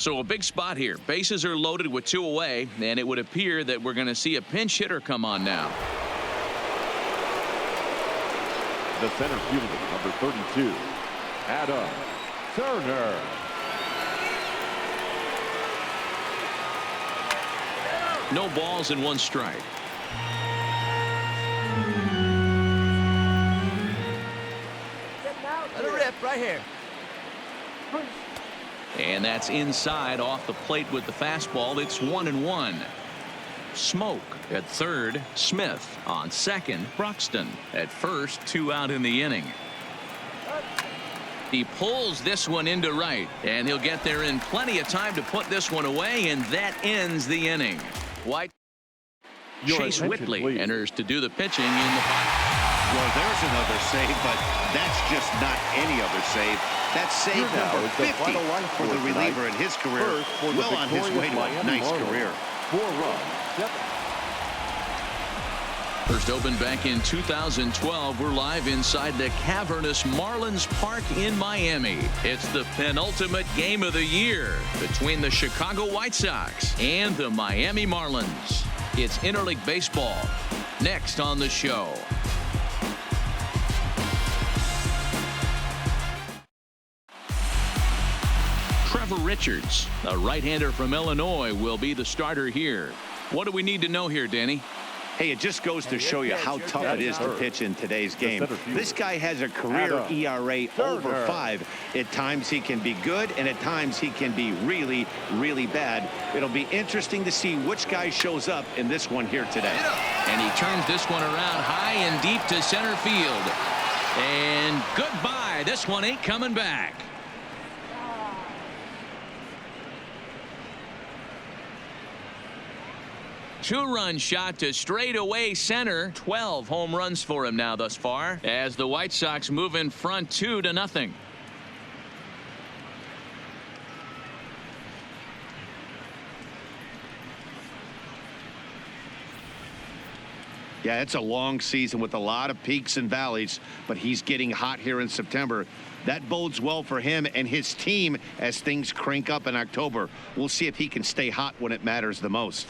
So a big spot here. Bases are loaded with 2 away, and it would appear that we're going to see a pinch hitter come on now. The center fielder, number 32, Adam Turner. No balls and 1 strike. Let it rip right here. And that's inside off the plate with the fastball. It's 1-1. Smoke at third. Smith on second. Bruxton at first. 2 out in the inning. He pulls this one into right, and he'll get there in plenty of time to put this one away, and that ends the inning. Chase Whitley enters to do the pitching in the box. Well, there's another save, but that's just not any other save. That's save number 50 for the reliever in his career. Well on his way to a nice career. 4 runs. First opened back in 2012. We're live inside the cavernous Marlins Park in Miami. It's the penultimate game of the year between the Chicago White Sox and the Miami Marlins. It's interleague baseball next on the show. Trevor Richards, a right-hander from Illinois, will be the starter here. What do we need to know here, Danny? Hey, it just goes to show you how tough it is to pitch in today's game. This guy has a career ERA over 5. At times he can be good, and at times he can be really, really bad. It'll be interesting to see which guy shows up in this one here today. And he turns this one around high and deep to center field. And goodbye. This one ain't coming back. Two-run shot to straightaway center. 12 home runs for him now thus far, as the White Sox move in front 2-0. Yeah, it's a long season with a lot of peaks and valleys, but he's getting hot here in September. That bodes well for him and his team as things crank up in October. We'll see if he can stay hot when it matters the most.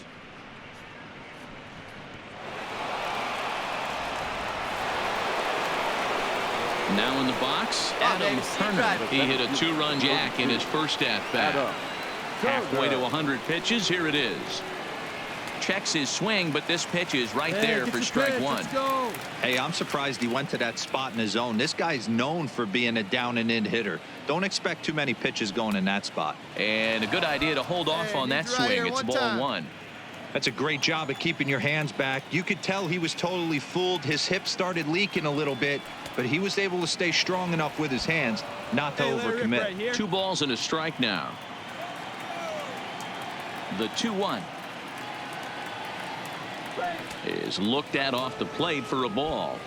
Now in the box, Adam Turner. He hit a 2-run jack in his first at-bat. Halfway to 100 pitches. Here it is. Checks his swing, but this pitch is right there for strike 1. Hey, I'm surprised he went to that spot in his zone. This guy's known for being a down-and-in hitter. Don't expect too many pitches going in that spot. And a good idea to hold off on that swing. It's ball 1. That's a great job at keeping your hands back. You could tell he was totally fooled. His hip started leaking a little bit, but he was able to stay strong enough with his hands not to overcommit. Right, 2 balls and a strike now. The 2-1 is looked at off the plate for a ball.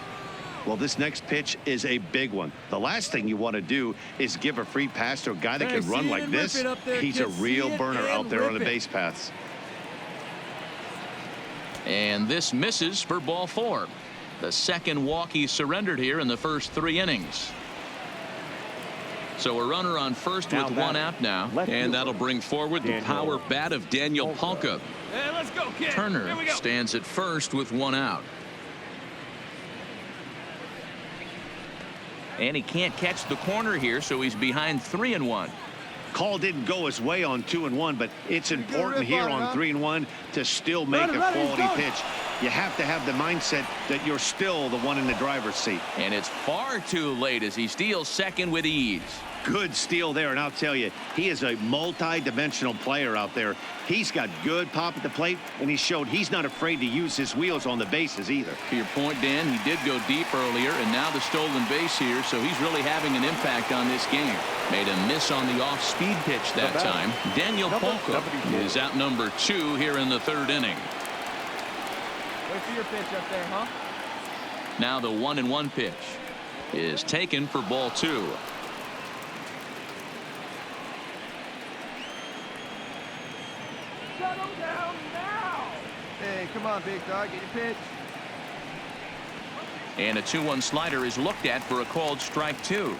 Well, this next pitch is a big one. The last thing you want to do is give a free pass to a guy that can run like this. He's a real burner out there on the base paths. And this misses for ball 4. The second walk he surrendered here in the first 3 innings. So a runner on first with 1 out now, and that'll bring forward the power bat of Daniel Palka. Hey, let's go, kid. Turner stands at first with 1 out. And he can't catch the corner here, so he's behind 3-1. Call didn't go his way on 2-1, but it's important here on 3-1 to still make a quality pitch. You have to have the mindset that you're still the one in the driver's seat. And it's far too late as he steals second with ease. Good steal there, and I'll tell you, he is a multi-dimensional player out there. He's got good pop at the plate, and he showed he's not afraid to use his wheels on the bases either. To your point, Dan, he did go deep earlier, and now the stolen base here, so he's really having an impact on this game. Made a miss on the off-speed pitch that time. Daniel Palka is out number 2 here in the 3rd inning. Wait for your pitch up there, huh? Now the 1-1 pitch is taken for ball 2. Shut him down now. Hey, come on, big dog, get your pitch. And a 2-1 slider is looked at for a called strike 2.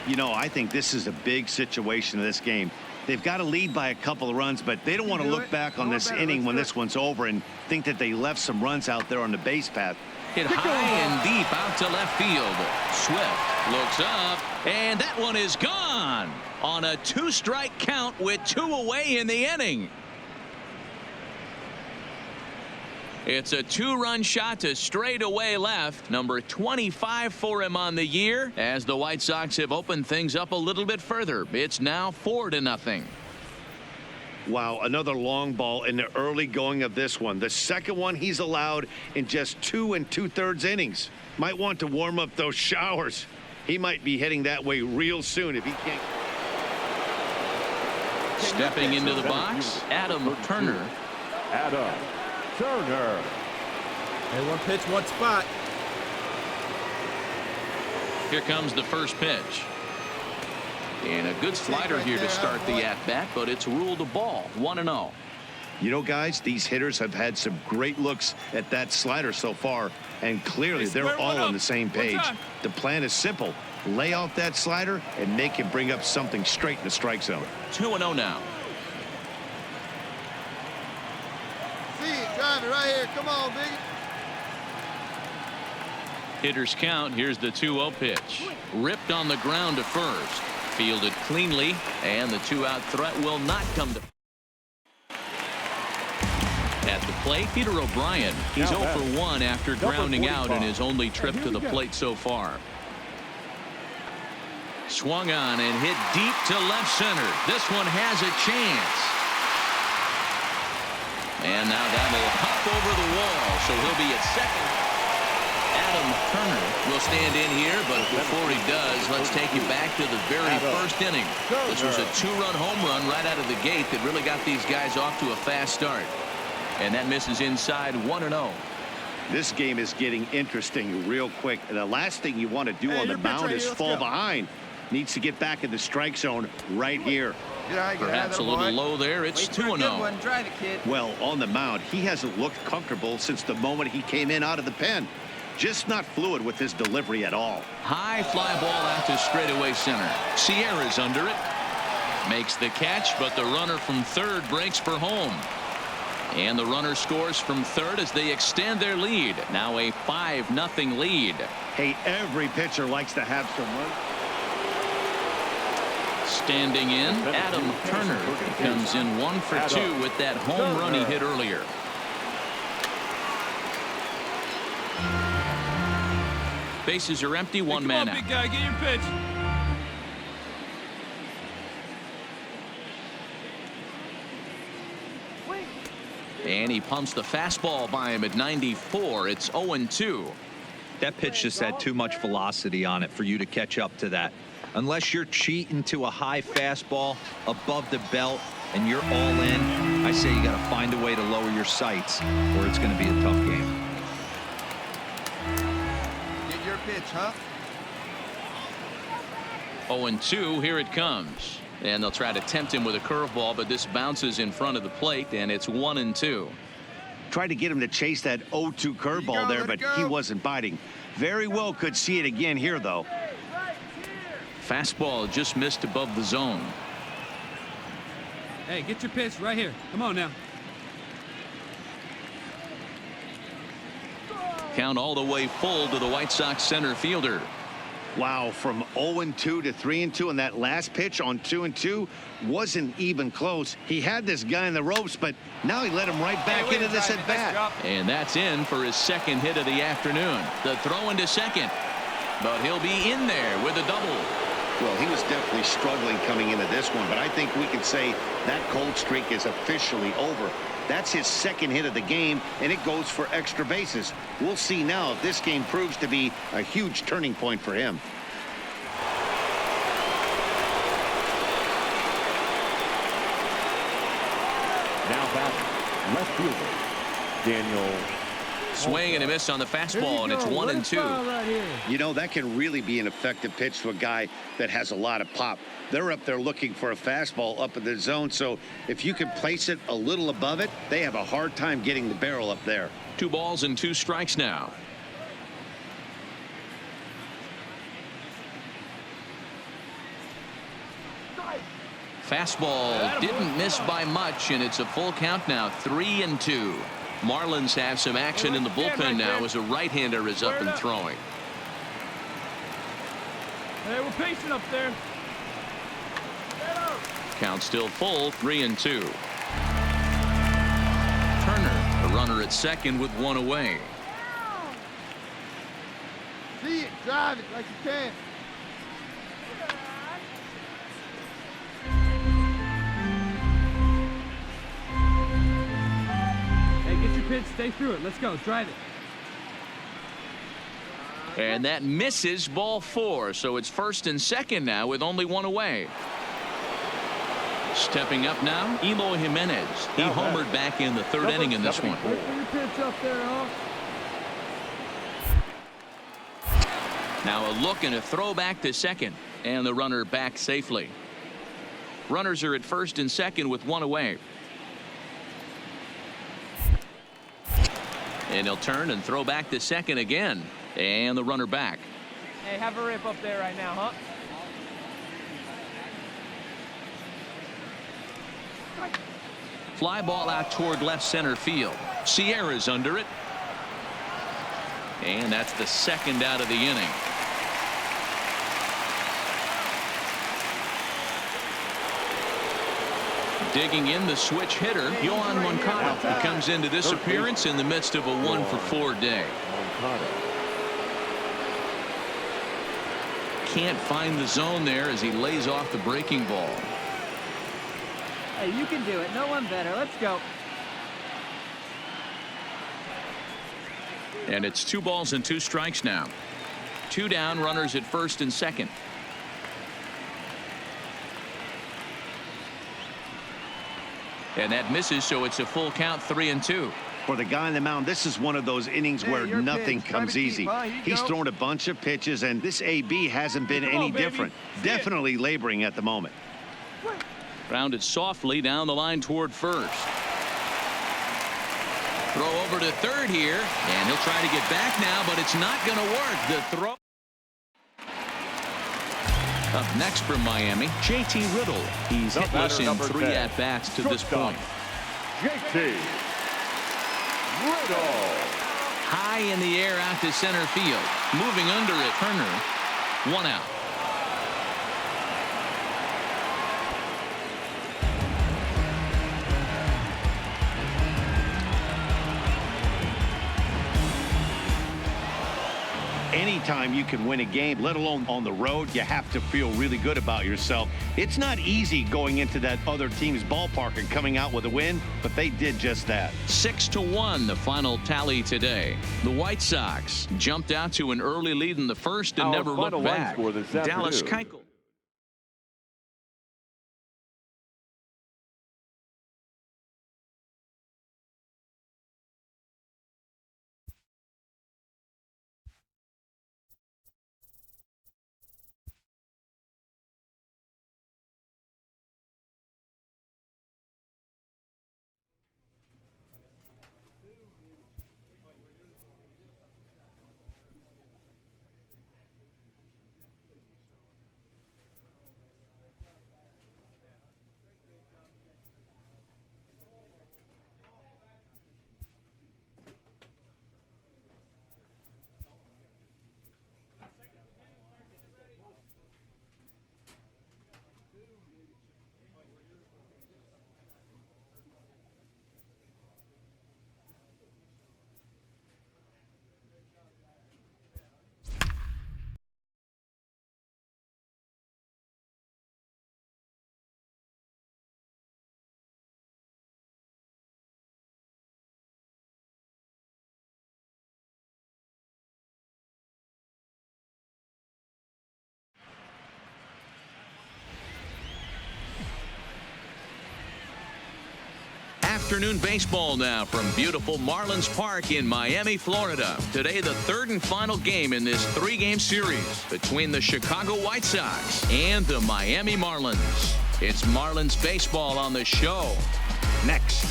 You know, I think this is a big situation in this game. They've got to lead by a couple of runs, but they don't want to look back on this inning when this one's over and think that they left some runs out there on the base path. Hit high and deep out to left field. Swift looks up, and that one is gone on a 2-strike count with 2 away in the inning. It's a 2-run shot to straightaway left. Number 25 for him on the year, as the White Sox have opened things up a little bit further. It's now 4-0. Wow, another long ball in the early going of this one. The second one he's allowed in just 2 2/3 innings. Might want to warm up those showers. He might be heading that way real soon if he can't. Stepping into the box, Adam Turner. Adam Turner. Hey, one pitch, one spot. Here comes the first pitch. And a good slider here to start the at-bat, but it's ruled a ball. 1-0. You know, guys, these hitters have had some great looks at that slider so far, and clearly they're all on the same page. The plan is simple. Lay off that slider and make him bring up something straight in the strike zone. 2-0 now. See it, drive it right here. Come on, big. Hitters count. Here's the 2-0 pitch. Ripped on the ground to first. Fielded cleanly, and the 2-out threat will not come to. At the plate, Peter O'Brien. He's 0 for 1 after grounding out in his only trip to the plate so far. Swung on and hit deep to left center. This one has a chance. And now that'll hop over the wall, so he'll be at second. Adam Turner will stand in here, but before he does, let's take you back to the very first inning. This was a 2-run home run right out of the gate that really got these guys off to a fast start. And that misses inside. 1-0. This game is getting interesting real quick. And the last thing you want to do on the mound is fall behind. Needs to get back in the strike zone right here. Perhaps a little low there. It's 2-0. Try it, kid. Well, on the mound, he hasn't looked comfortable since the moment he came in out of the pen. Just not fluid with his delivery at all. High fly ball out to straightaway center. Sierra's under it. Makes the catch, but the runner from third breaks for home. And the runner scores from third as they extend their lead. Now a 5-0 lead. Hey, every pitcher likes to have some run. Standing in, Adam Turner comes in 1 for 2 with that home run he hit earlier. Bases are empty, one man out. Big guy, get your pitch. And he pumps the fastball by him at 94. It's 0-2. That pitch just had too much velocity on it for you to catch up to that. Unless you're cheating to a high fastball above the belt and you're all in, I say you got to find a way to lower your sights or it's going to be a tough game. Get your pitch, huh? 0-2. Here it comes. And they'll try to tempt him with a curveball, but this bounces in front of the plate, and it's 1-2. Tried to get him to chase that 0-2 curveball there, but he wasn't biting. Very well could see it again here, though. Fastball just missed above the zone. Hey, get your pitch right here. Come on now. Count all the way full to the White Sox center fielder. Wow, from 0-2 to 3-2, and that last pitch on 2-2 wasn't even close. He had this guy in the ropes, but now he let him right back into this at bat. And that's in for his second hit of the afternoon. The throw into second, but he'll be in there with a double. Well, he was definitely struggling coming into this one, but I think we can say that cold streak is officially over. That's his second hit of the game, and it goes for extra bases. We'll see now if this game proves to be a huge turning point for him. Now back, left fielder, Daniel. Swing and a miss on the fastball, and it's 1-2. Right, you know, that can really be an effective pitch to a guy that has a lot of pop. They're up there looking for a fastball up in the zone, so if you can place it a little above it, they have a hard time getting the barrel up there. 2 balls and 2 strikes now. Fastball didn't miss by much, and it's a full count now, 3-2. Marlins have some action in the bullpen now as a right-hander is up and throwing. Hey, we're pacing up there. Count still full, 3-2. Turner, the runner at second with one away. See it, drive it like you can. Hey, get your pitch, stay through it. Let's go, drive it. And that misses, ball 4, so it's first and second now with only one away. Stepping up now, Eloy Jimenez. He homered back in the third inning in this one. Wait for your pitch up there, huh? Now a look and a throw back to second, and the runner back safely. Runners are at first and second with one away. And he'll turn and throw back to second again, and the runner back. Hey, have a rip up there right now, huh? Fly ball out toward left center field. Sierra's under it. And that's the second out of the inning. Digging in the switch hitter, Yohan Moncada. He comes into this appearance in the midst of a 1-for-4 day. Can't find the zone there as he lays off the breaking ball. Hey, you can do it. No one better. Let's go. And it's 2 balls and 2 strikes now. 2 down, runners at first and second. And that misses, so it's a full count, 3-2. For the guy on the mound, this is one of those innings where nothing comes easy. He's thrown a bunch of pitches, and this AB hasn't been any different. Definitely laboring at the moment. Grounded softly down the line toward first. Throw over to third here, and he'll try to get back now, but it's not going to work. The throw. Up next from Miami, JT Riddle. He's hitless in 3 at-bats to this point. JT Riddle. High in the air out to center field. Moving under it, Turner. 1 out. Anytime you can win a game, let alone on the road, you have to feel really good about yourself. It's not easy going into that other team's ballpark and coming out with a win, but they did just that. 6-1 the final tally today. The White Sox jumped out to an early lead in the first and never looked back. Dallas Keuchel. Afternoon baseball now from beautiful Marlins Park in Miami, Florida. Today, the third and final game in this 3-game series between the Chicago White Sox and the Miami Marlins. It's Marlins baseball on the show. Next.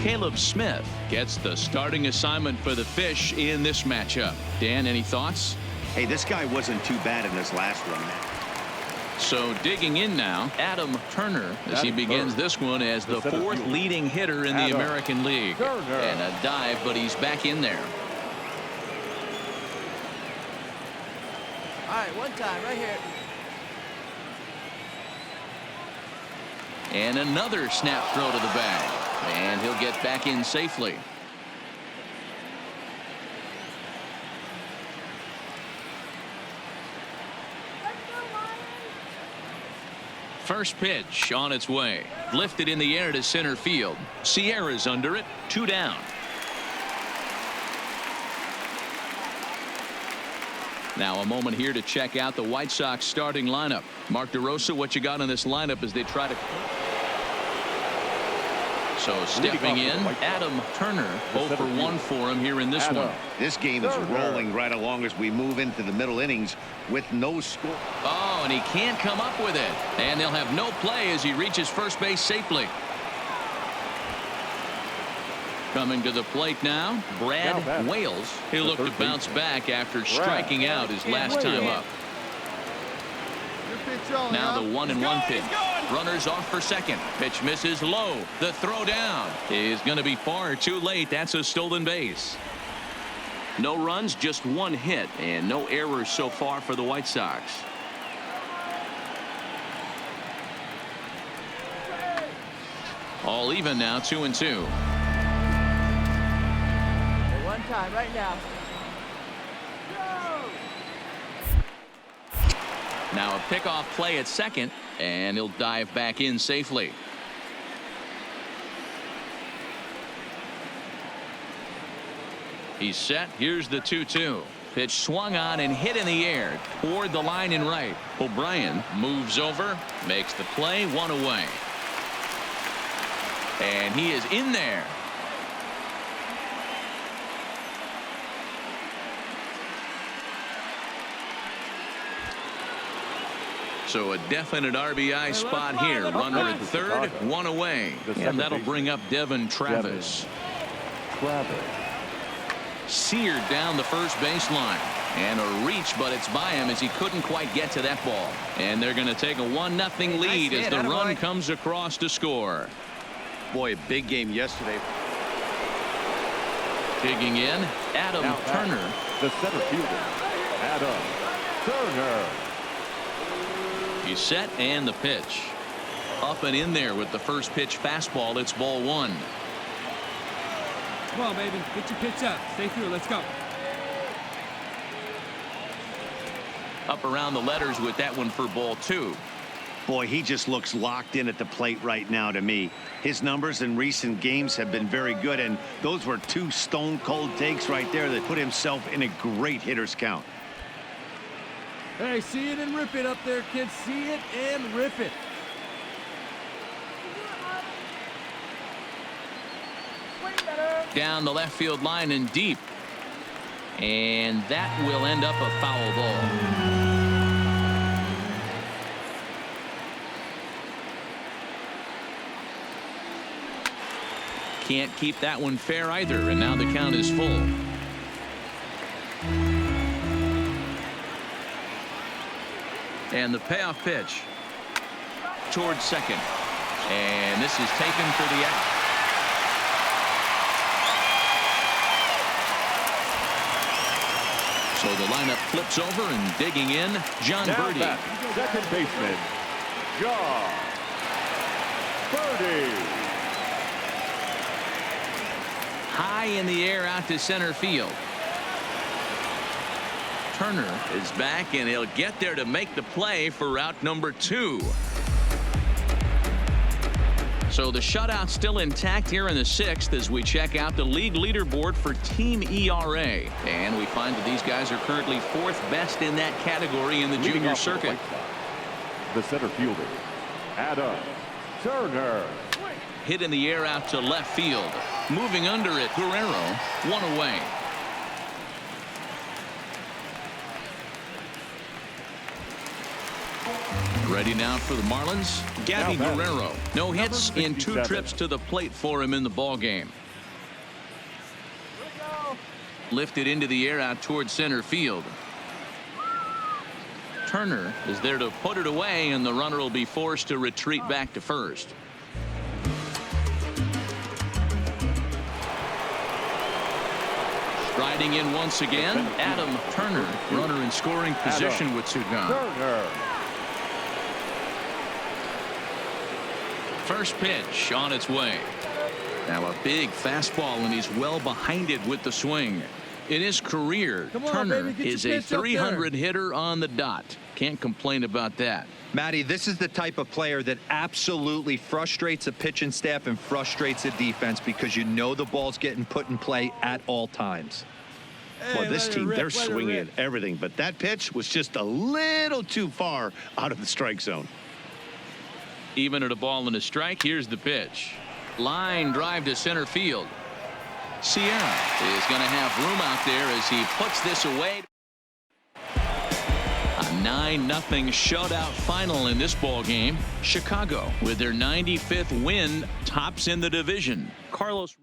Caleb Smith gets the starting assignment for the Fish in this matchup. Dan, any thoughts? Hey, this guy wasn't too bad in his last one. So digging in now, Adam Turner as he begins this one as the fourth leading hitter in the American League. And a dive, but he's back in there. All right, one time right here. And another snap throw to the bag. And he'll get back in safely. First pitch on its way. Lifted in the air to center field. Sierra's under it. 2 down. Now a moment here to check out the White Sox starting lineup. Mark DeRosa, what you got on this lineup as they try to... So stepping in, Adam Turner, 0 for 1 for him here in this one. This game is rolling right along as we move into the middle innings with no score. Oh, and he can't come up with it. And they'll have no play as he reaches first base safely. Coming to the plate now, Brad Wales. He'll look to bounce back after striking out his last time up. Now the 1-1 pitch. Runners off for second. Pitch misses low. The throw down is going to be far too late. That's a stolen base. No runs, just 1 hit, and no errors so far for the White Sox. All even now, 2-2. One time right now. Now a pickoff play at second, and he'll dive back in safely. He's set. Here's the 2-2. Pitch swung on and hit in the air toward the line and right. O'Brien moves over, makes the play, 1 away. And he is in there. So a definite RBI spot here. Runner at third, 1 away. And that'll bring up Devin Travis. Seared down the first baseline. And a reach, but it's by him as he couldn't quite get to that ball. And they're going to take a 1-0 lead as the run comes across to score. Boy, a big game yesterday. Digging in, Adam Turner. The center fielder, Adam Turner. He's set and the pitch. Up and in there with the first pitch fastball. It's ball 1. Come on, baby. Get your pitch up. Stay through. Let's go. Up around the letters with that one for ball 2. Boy, he just looks locked in at the plate right now to me. His numbers in recent games have been very good, and those were 2 stone-cold takes right there that put himself in a great hitter's count. Hey, see it and rip it up there, kids. See it and rip it. Down the left field line and deep. And that will end up a foul ball. Can't keep that one fair either, and now the count is full. And the payoff pitch towards second. And this is taken for the out. So the lineup flips over and digging in, John Birdie. Second baseman, John Birdie. High in the air out to center field. Turner is back, and he'll get there to make the play for route number 2. So the shutout still intact here in the 6th as we check out the league leaderboard for team ERA. And we find that these guys are currently 4th best in that category in the junior circuit. The center fielder, Adam Turner. Hit in the air out to left field. Moving under it, Guerrero, 1 away. Ready now for the Marlins, Gabby Guerrero. No hits in 2 trips to the plate for him in the ball game. Lifted into the air out towards center field. Turner is there to put it away, and the runner will be forced to retreat back to first. Striding in once again, Adam Turner. Runner in scoring position with 2 gone. First pitch on its way. Now a big fastball, and he's well behind it with the swing. In his career, Turner is a 300 hitter on the dot. Can't complain about that. Matty, this is the type of player that absolutely frustrates a pitching staff and frustrates the defense, because you know the ball's getting put in play at all times. Well, this team, they're swinging at everything, but that pitch was just a little too far out of the strike zone. Even at a ball and a strike, here's the pitch. Line drive to center field. Sierra is going to have room out there as he puts this away. A 9-0 shutout final in this ball game. Chicago, with their 95th win, tops in the division. Carlos